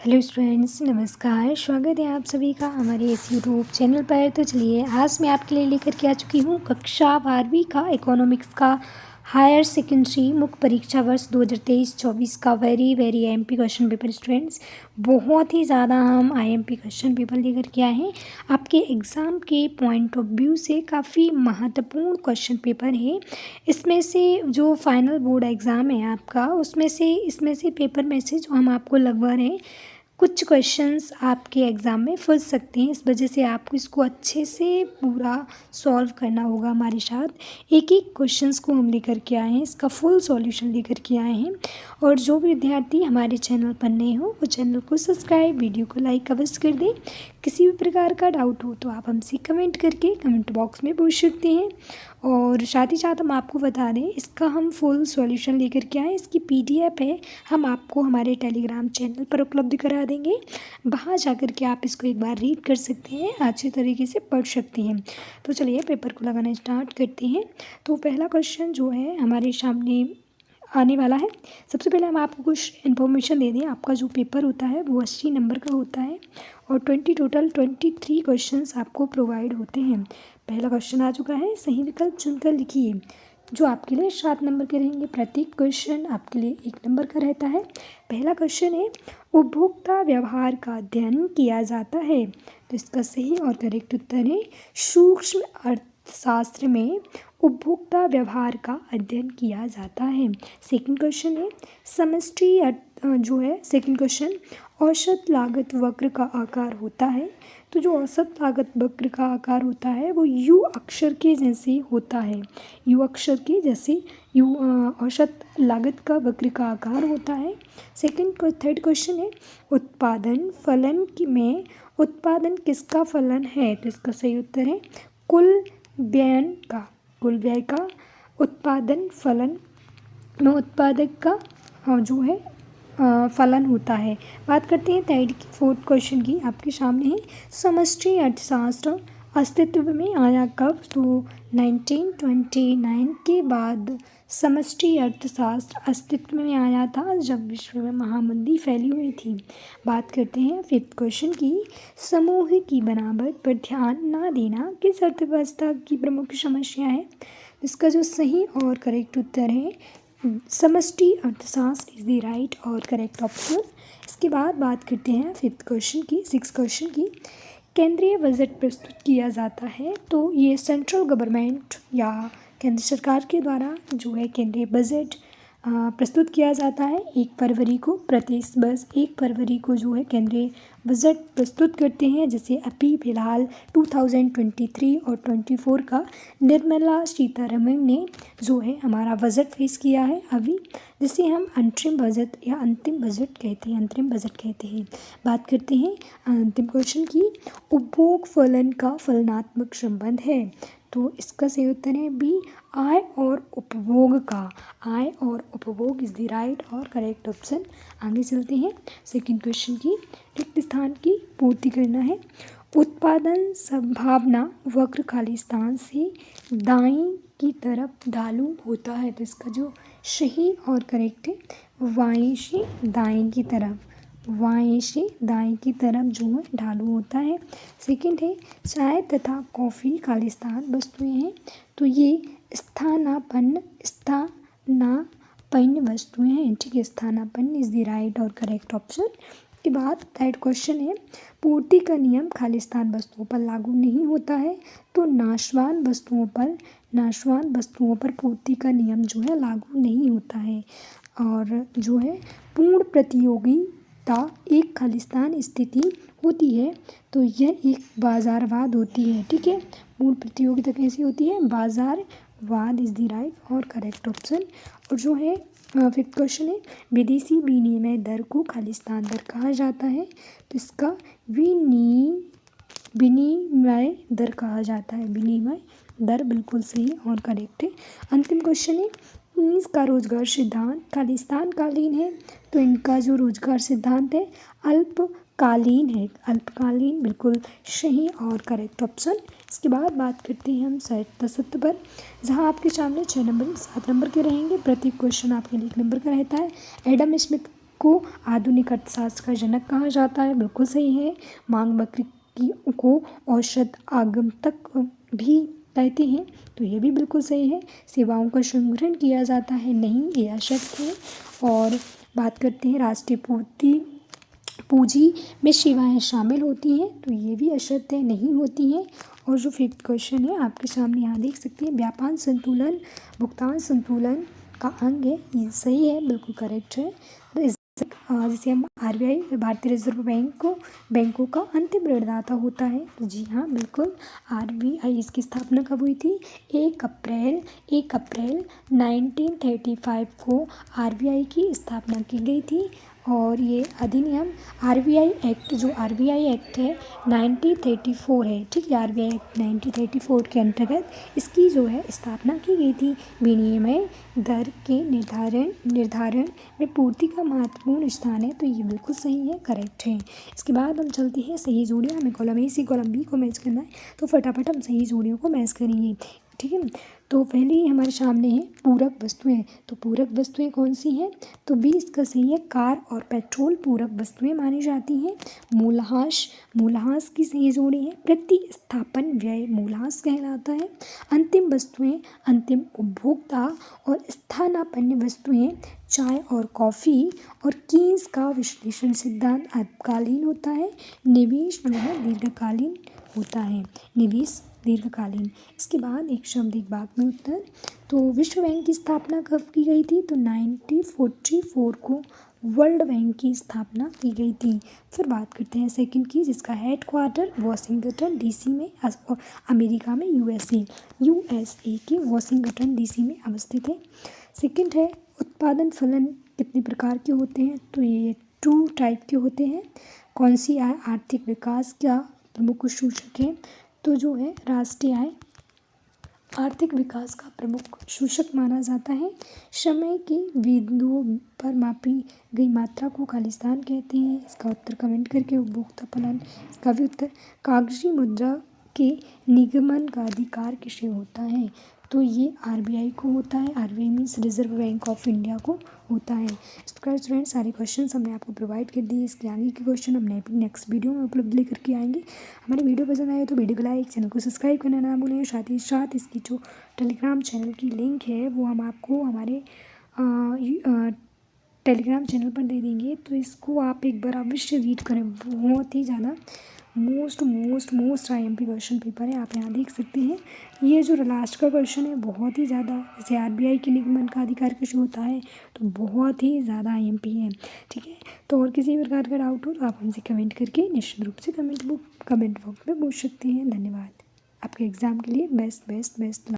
Hello students, नमस्कार। स्वागत है आप सभी का हमारे इस यूट्यूब चैनल पर। तो चलिए, आज मैं आपके लिए लेकर के आ चुकी हूँ कक्षा 12वीं का इकोनॉमिक्स का हायर सेकेंडरी मुख्य परीक्षा वर्ष 2023-24 का very IMP question paper. Students, बहुत ही ज़्यादा हम आईएमपी क्वेश्चन पेपर लेकर के आए हैं। आपके एग्ज़ाम के पॉइंट ऑफ व्यू से काफ़ी महत्वपूर्ण क्वेश्चन पेपर है। इसमें से जो फाइनल बोर्ड एग्ज़ाम है आपका, इसमें से पेपर में से जो हम आपको लगवा रहे हैं, कुछ क्वेश्चंस आपके एग्ज़ाम में फंस सकते हैं। इस वजह से आपको इसको अच्छे से पूरा सॉल्व करना होगा हमारे साथ। एक एक क्वेश्चंस को हम लेकर के आए हैं, इसका फुल सॉल्यूशन लेकर के आए हैं। और जो भी विद्यार्थी हमारे चैनल पर नए हो वो चैनल को सब्सक्राइब, वीडियो को लाइक अवश्य कर दें। किसी भी प्रकार का डाउट हो तो आप हमसे कमेंट करके कमेंट बॉक्स में पूछ सकते हैं। और साथ ही साथ हम आपको बता दें, इसका हम फुल सॉल्यूशन लेकर के आए। इसकी पीडीएफ है, हम आपको हमारे टेलीग्राम चैनल पर उपलब्ध करा देंगे। वहाँ जाकर के आप इसको एक बार रीड कर सकते हैं, अच्छे तरीके से पढ़ सकते हैं। तो चलिए पेपर को लगाना स्टार्ट करते हैं। तो पहला क्वेश्चन जो है हमारे सामने आने वाला है। सबसे पहले हम आपको कुछ इन्फॉर्मेशन दे दें। आपका जो पेपर होता है वो 80 नंबर का होता है और टोटल 23 क्वेश्चंस आपको प्रोवाइड होते हैं। पहला क्वेश्चन आ चुका है, सही विकल्प चुनकर लिखिए। जो आपके लिए 7 नंबर के रहेंगे, प्रत्येक क्वेश्चन आपके लिए 1 नंबर का रहता है। पहला क्वेश्चन है, उपभोक्ता व्यवहार का अध्ययन किया जाता है। तो इसका सही और करेक्ट उत्तर है, सूक्ष्म अर्थशास्त्र में उपभोक्ता व्यवहार का अध्ययन किया जाता है। सेकंड क्वेश्चन है, समष्टि जो है सेकंड क्वेश्चन, औसत लागत वक्र का आकार होता है। तो जो औसत लागत वक्र का आकार होता है वो यू अक्षर के जैसे होता है। यू अक्षर के जैसे औसत लागत का वक्र का आकार होता है। थर्ड क्वेश्चन है, उत्पादन फलन में उत्पादन किसका फलन है। तो इसका सही उत्तर है कुल व्यय का उत्पादन फलन में उत्पादक का जो है फलन होता है। बात करते हैं फोर्थ क्वेश्चन की। आपके सामने है, समष्टि अर्थशास्त्र अस्तित्व में आया कब। तो 1929 के बाद समष्टि अर्थशास्त्र अस्तित्व में आया था, जब विश्व में महामंदी फैली हुई थी। बात करते हैं फिफ्थ क्वेश्चन की, समूह की बनावट पर ध्यान न देना किस अर्थव्यवस्था की प्रमुख समस्या है। इसका जो सही और करेक्ट उत्तर है, समष्टि अर्थशास्त्र इज द राइट और करेक्ट ऑप्शन। इसके बाद बात करते हैं सिक्स क्वेश्चन की। केंद्रीय बजट प्रस्तुत किया जाता है, तो ये सेंट्रल गवर्नमेंट या केंद्र सरकार के द्वारा जो है केंद्रीय बजट प्रस्तुत किया जाता है 1 फरवरी को। प्रत्येक वर्ष 1 फरवरी को जो है केंद्रीय बजट प्रस्तुत करते हैं। जैसे अभी फिलहाल 2023 और 24 का निर्मला सीतारमण ने जो है हमारा बजट पेश किया है अभी, जिसे हम अंतरिम बजट या अंतिम बजट कहते हैं। बात करते हैं अंतिम क्वेश्चन की, उपभोग फलन का फलनात्मक संबंध है। तो इसका सही उत्तर है बी, आय और उपभोग इज द राइट और करेक्ट ऑप्शन। आगे चलते हैं सेकंड क्वेश्चन की। रिक्त स्थान की पूर्ति करना है। उत्पादन संभावना वक्र खाली स्थान से दाईं की तरफ ढालू होता है। तो इसका जो सही और करेक्ट है, बाएं से दाएं की तरफ जो है ढालू होता है। सेकंड है, चाय तथा कॉफ़ी खालिस्तान वस्तुएं हैं। तो ये स्थानापन्न वस्तुएं हैं। ठीक है, स्थानापन्न इज द राइट और करेक्ट ऑप्शन। के बाद थर्ड क्वेश्चन है, पूर्ति का नियम खालिस्तान वस्तुओं पर लागू नहीं होता है। तो नाशवान वस्तुओं पर पूर्ति का नियम जो है लागू नहीं होता है। और जो है पूर्ण प्रतियोगिता एक खालिस्तान स्थिति होती है, तो यह एक बाजारवाद होती है। ठीक है, पूर्ण प्रतियोगिता कैसी होती है, बाजारवाद इज द राइट और करेक्ट ऑप्शन। और जो है फिफ्थ क्वेश्चन है, विदेशी विनिमय दर को खालिस्तान दर कहा जाता है। तो इसका विनिमय दर कहा जाता है। विनिमय दर बिल्कुल सही और करेक्ट है। अंतिम क्वेश्चन है, इसका रोजगार सिद्धांत खालिस्तानकालीन है। तो इनका जो रोजगार सिद्धांत है अल्पकालीन है। अल्पकालीन बिल्कुल सही और करेक्ट ऑप्शन। इसके बाद बात करते हैं हम सत्य पर, जहां आपके सामने 6 नंबर 7 नंबर के रहेंगे। प्रत्येक क्वेश्चन आपके लिए 1 नंबर का रहता है। एडम स्मिथ को आधुनिक अर्थशास्त्र का जनक कहा जाता है, बिल्कुल सही है। मांग वक्र को औसत आगमतक भी कहते हैं, तो ये भी बिल्कुल सही है। सेवाओं का संग्रहण किया जाता है, नहीं, ये अशक्त है। और बात करते हैं राष्ट्रीय पूंजी में सेवाएं शामिल होती हैं, तो ये भी अशक्त है, नहीं होती हैं। और जो 5th क्वेश्चन है आपके सामने यहाँ देख सकते हैं, व्यापार संतुलन भुगतान संतुलन का अंग है, ये सही है, बिल्कुल करेक्ट है। जैसे हम RBI भारतीय रिजर्व बैंकों का अंतिम ऋणदाता होता है, तो जी हाँ बिल्कुल RBI इसकी स्थापना कब हुई थी? 1 अप्रैल 1935 को RBI की स्थापना की गई थी। और ये अधिनियम RBI एक्ट, जो RBI एक्ट है 1934 है, ठीक है, RBI एक्ट 1934 के अंतर्गत इसकी जो है स्थापना की गई थी। विनिमय दर के निर्धारण में पूर्ति का महत्वपूर्ण स्थान है, तो ये बिल्कुल सही है, करेक्ट है। इसके बाद हम चलते हैं सही जोड़ियाँ। हमें कॉलम A से कॉलम B को मैच करना है, तो फटाफट हम सही जोड़ियों को मैच करेंगे, ठीक है। तो पहले हमारे सामने है पूरक वस्तुएं, तो पूरक वस्तुएं कौन सी हैं? तो 20 का सही है, कार और पेट्रोल पूरक वस्तुएं मानी जाती हैं। मूल्यह्रास की सही जोड़ी है, प्रतिस्थापन व्यय मूल्यह्रास कहलाता है। अंतिम वस्तुएं, अंतिम उपभोक्ता और स्थानापन्न वस्तुएं, चाय और कॉफ़ी। और कीन्स का विश्लेषण सिद्धांत अल्पकालीन होता है, निवेश जो है दीर्घकालीन होता है, निवेश दीर्घकालीन। इसके बाद एक शब्द एक वाक्य में उत्तर। तो विश्व बैंक की स्थापना कब की गई थी? तो 1944 को वर्ल्ड बैंक की स्थापना की गई थी। फिर बात करते हैं सेकंड की, जिसका हेडक्वार्टर वाशिंगटन DC में, अमेरिका में, USA के वाशिंगटन DC में अवस्थित है। सेकंड है उत्पादन फलन कितने प्रकार के होते हैं? तो ये 2 टाइप के होते हैं। कौन सी आय आर्थिक विकास का प्रमुख सूचक है? तो जो है राष्ट्रीय आय आर्थिक विकास का प्रमुख सूचक माना जाता है। समय के बिंदुओं पर मापी गई मात्रा को खालिस्तान कहते हैं। इसका उत्तर कमेंट करके उपभोक्ता फलन। इसका भी उत्तर कागजी मुद्रा के निगमन का अधिकार किसे होता है? तो ये RBI को होता है। RBI means reserve bank of India को होता है। तो फ्रेंड्स सारे क्वेश्चन हमने आपको प्रोवाइड कर दिए। इसके आगे के क्वेश्चन हम नेक्स्ट वीडियो में उपलब्ध लेकर के आएंगे। हमारी वीडियो पसंद आए तो वीडियो को लाइक, चैनल को सब्सक्राइब करना ना भूलें। साथ ही साथ इसकी जो टेलीग्राम चैनल की लिंक है वो हम आपको हमारे टेलीग्राम चैनल पर दे देंगे, तो इसको आप एक बार अवश्य रीड करें। बहुत ही ज़्यादा मोस्ट IMP क्वेश्चन पेपर है, आप यहाँ देख सकते हैं। ये जो लास्ट का क्वेश्चन है बहुत ही ज़्यादा, जैसे RBI के निगमन का अधिकार किसे होता है, तो बहुत ही ज़्यादा IMP है, ठीक है। तो और किसी प्रकार का डाउट हो तो आप हमसे कमेंट करके निश्चित रूप से कमेंट बॉक्स में पूछ सकते हैं। धन्यवाद। आपके एग्ज़ाम के लिए बेस्ट